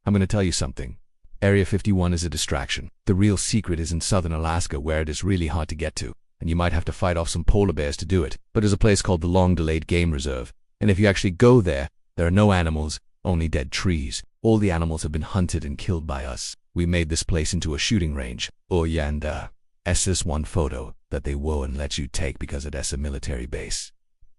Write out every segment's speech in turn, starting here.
I'm going to tell you something. Area 51 is a distraction. The real secret is in southern Alaska, where it is really hard to get to, and you might have to fight off some polar bears to do it. But there's a place called the long-delayed game reserve, and if you actually go there, there are no animals, only dead trees. All the animals have been hunted and killed by us. We made this place into a shooting range. Oh yeah, and there's this one photo that they won't let you take because it's a military base.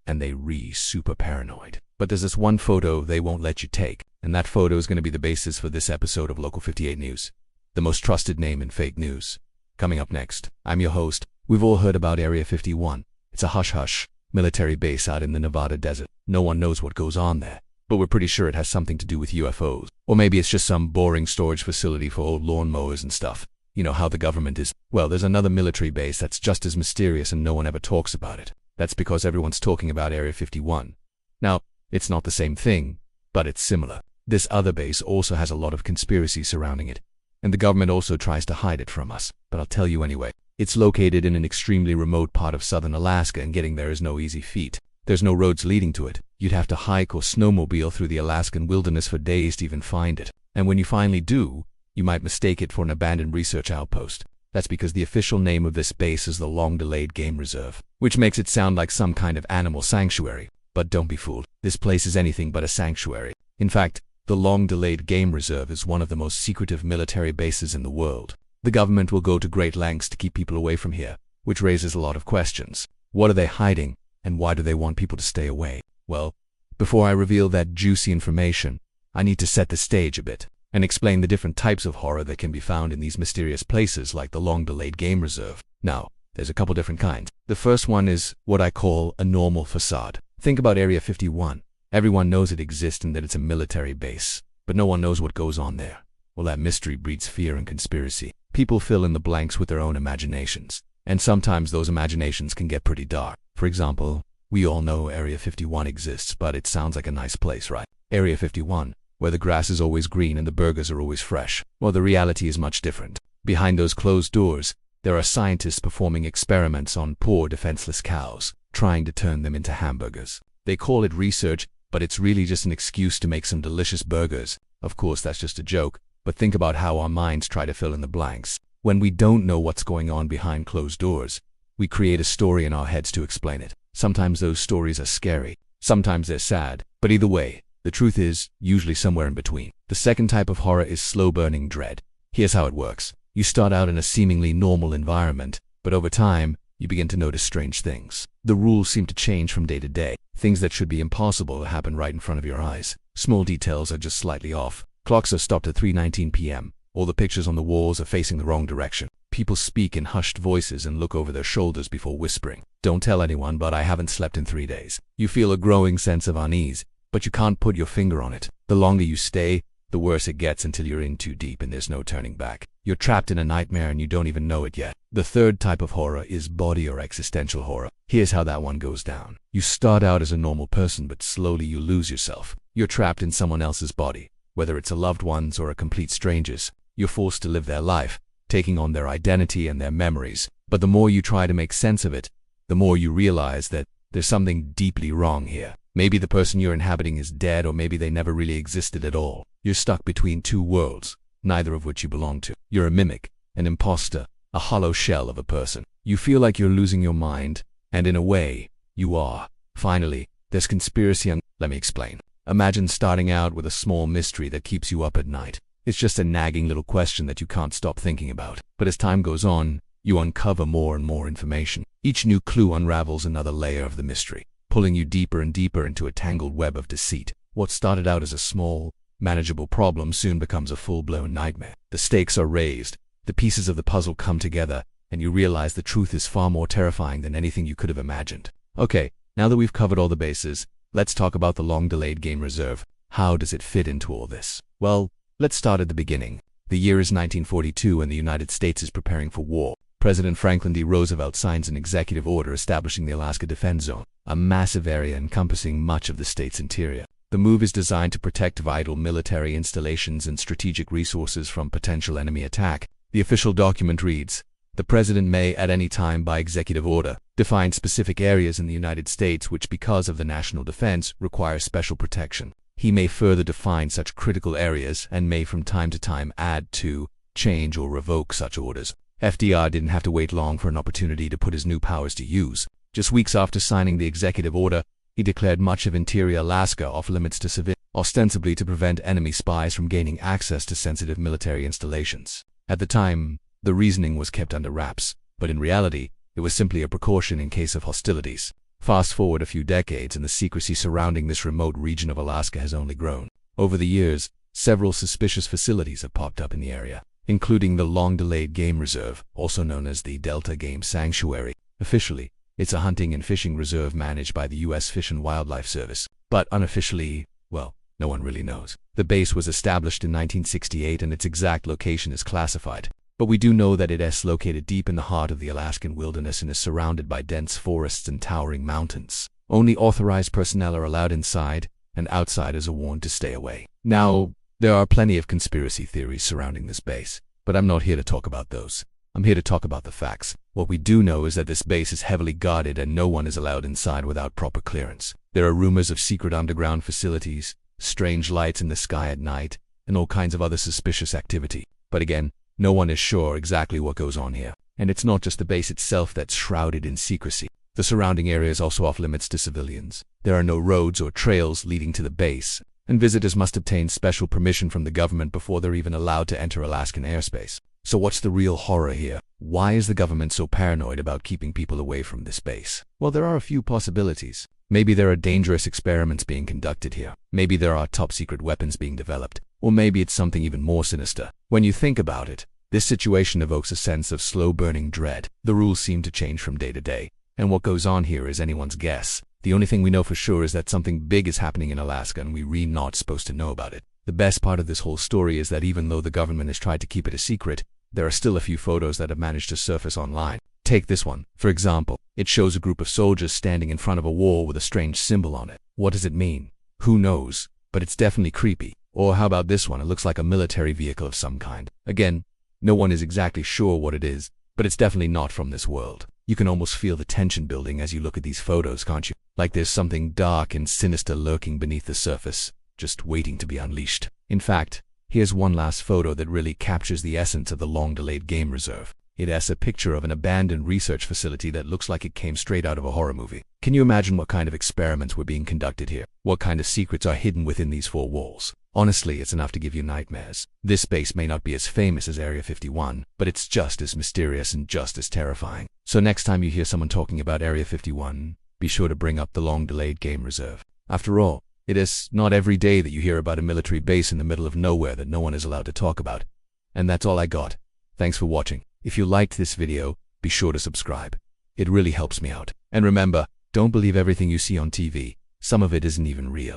And they super paranoid. But there's this one photo they won't let you take, and that photo is going to be the basis for this episode of Local 58 News, the most trusted name in fake news. Coming up next, I'm your host. We've all heard about Area 51. It's a hush-hush military base out in the Nevada desert. No one knows what goes on there, but we're pretty sure it has something to do with UFOs. Or maybe it's just some boring storage facility for old lawnmowers and stuff. You know how the government is. Well, there's another military base that's just as mysterious and no one ever talks about it. That's because everyone's talking about Area 51. Now, it's not the same thing, but it's similar. This other base also has a lot of conspiracy surrounding it, and the government also tries to hide it from us, but I'll tell you anyway. It's located in an extremely remote part of southern Alaska, and getting there is no easy feat. There's no roads leading to it. You'd have to hike or snowmobile through the Alaskan wilderness for days to even find it. And when you finally do, you might mistake it for an abandoned research outpost. That's because the official name of this base is the Long-Delayed Game Reserve, which makes it sound like some kind of animal sanctuary. But don't be fooled. This place is anything but a sanctuary. In fact, the Long-Delayed Game Reserve is one of the most secretive military bases in the world. The government will go to great lengths to keep people away from here, which raises a lot of questions. What are they hiding, and why do they want people to stay away? Well, before I reveal that juicy information, I need to set the stage a bit and explain the different types of horror that can be found in these mysterious places like the Long-Delayed Game Reserve. Now, there's a couple different kinds. The first one is what I call a normal facade. Think about Area 51. Everyone knows it exists and that it's a military base, but no one knows what goes on there. Well, that mystery breeds fear and conspiracy. People fill in the blanks with their own imaginations, and sometimes those imaginations can get pretty dark. For example, we all know Area 51 exists, but it sounds like a nice place, right? Area 51, where the grass is always green and the burgers are always fresh. Well, the reality is much different. Behind those closed doors, there are scientists performing experiments on poor, defenseless cows, trying to turn them into hamburgers. They call it research, but it's really just an excuse to make some delicious burgers. Of course, that's just a joke, but think about how our minds try to fill in the blanks. When we don't know what's going on behind closed doors, we create a story in our heads to explain it. Sometimes those stories are scary, sometimes they're sad, but either way, the truth is usually somewhere in between. The second type of horror is slow-burning dread. Here's how it works. You start out in a seemingly normal environment, but over time, you begin to notice strange things. The rules seem to change from day to day. Things that should be impossible happen right in front of your eyes. Small details are just slightly off. Clocks are stopped at 3:19 p.m. All the pictures on the walls are facing the wrong direction. People speak in hushed voices and look over their shoulders before whispering. Don't tell anyone, but I haven't slept in 3 days. You feel a growing sense of unease, but you can't put your finger on it. The longer you stay, the worse it gets until you're in too deep and there's no turning back. You're trapped in a nightmare and you don't even know it yet. The third type of horror is body or existential horror. Here's how that one goes down. You start out as a normal person, but slowly you lose yourself. You're trapped in someone else's body, whether it's a loved one's or a complete stranger's. You're forced to live their life, taking on their identity and their memories. But the more you try to make sense of it, the more you realize that there's something deeply wrong here. Maybe the person you're inhabiting is dead, or maybe they never really existed at all. You're stuck between two worlds, neither of which you belong to. You're a mimic, an imposter, a hollow shell of a person. You feel like you're losing your mind, and in a way, you are. Finally, there's conspiracy and let me explain. Imagine starting out with a small mystery that keeps you up at night. It's just a nagging little question that you can't stop thinking about. But as time goes on, you uncover more and more information. Each new clue unravels another layer of the mystery, pulling you deeper and deeper into a tangled web of deceit. What started out as a small, manageable problem soon becomes a full-blown nightmare. The stakes are raised, the pieces of the puzzle come together, and you realize the truth is far more terrifying than anything you could have imagined. Okay, now that we've covered all the bases, let's talk about the Long-Delayed Game Reserve. How does it fit into all this? Well, let's start at the beginning. The year is 1942 and the United States is preparing for war. President Franklin D. Roosevelt signs an executive order establishing the Alaska Defense Zone, a massive area encompassing much of the state's interior. The move is designed to protect vital military installations and strategic resources from potential enemy attack. The official document reads, "The President may, at any time by executive order, define specific areas in the United States which, because of the national defense, require special protection. he may further define such critical areas and may from time to time add to, change or revoke such orders. FDR didn't have to wait long for an opportunity to put his new powers to use. Just weeks after signing the executive order, he declared much of interior Alaska off limits to civilians, ostensibly to prevent enemy spies from gaining access to sensitive military installations. At the time, the reasoning was kept under wraps, but in reality, it was simply a precaution in case of hostilities. Fast forward a few decades and the secrecy surrounding this remote region of Alaska has only grown. Over the years, several suspicious facilities have popped up in the area, including the long-delayed game reserve, also known as the Delta Game Sanctuary. Officially, it's a hunting and fishing reserve managed by the U.S. Fish and Wildlife Service, but unofficially, well, no one really knows. The base was established in 1968 and its exact location is classified. But we do know that it is located deep in the heart of the Alaskan wilderness and is surrounded by dense forests and towering mountains. Only authorized personnel are allowed inside, and outsiders are warned to stay away. Now, there are plenty of conspiracy theories surrounding this base, but I'm not here to talk about those. I'm here to talk about the facts. What we do know is that this base is heavily guarded and no one is allowed inside without proper clearance. There are rumors of secret underground facilities, strange lights in the sky at night, and all kinds of other suspicious activity. But again, no one is sure exactly what goes on here. And it's not just the base itself that's shrouded in secrecy. The surrounding area is also off limits to civilians. There are no roads or trails leading to the base, and visitors must obtain special permission from the government before they're even allowed to enter Alaskan airspace. So what's the real horror here? Why is the government so paranoid about keeping people away from this base? Well, there are a few possibilities. Maybe there are dangerous experiments being conducted here. Maybe there are top-secret weapons being developed. Or maybe it's something even more sinister. When you think about it, this situation evokes a sense of slow-burning dread. The rules seem to change from day to day, and what goes on here is anyone's guess. The only thing we know for sure is that something big is happening in Alaska and we're really not supposed to know about it. The best part of this whole story is that even though the government has tried to keep it a secret, there are still a few photos that have managed to surface online. Take this one, for example. It shows a group of soldiers standing in front of a wall with a strange symbol on it. What does it mean? Who knows? But it's definitely creepy. Or how about this one? It looks like a military vehicle of some kind. Again, no one is exactly sure what it is, but it's definitely not from this world. You can almost feel the tension building as you look at these photos, can't you? Like there's something dark and sinister lurking beneath the surface, just waiting to be unleashed. In fact, here's one last photo that really captures the essence of the long-delayed game reserve. It has a picture of an abandoned research facility that looks like it came straight out of a horror movie. Can you imagine what kind of experiments were being conducted here? What kind of secrets are hidden within these four walls? Honestly, it's enough to give you nightmares. This base may not be as famous as Area 51, but it's just as mysterious and just as terrifying. So next time you hear someone talking about Area 51, be sure to bring up the long-delayed game reserve. After all, it is not every day that you hear about a military base in the middle of nowhere that no one is allowed to talk about. And that's all I got. Thanks for watching. If you liked this video, be sure to subscribe. It really helps me out. And remember, don't believe everything you see on TV. Some of it isn't even real.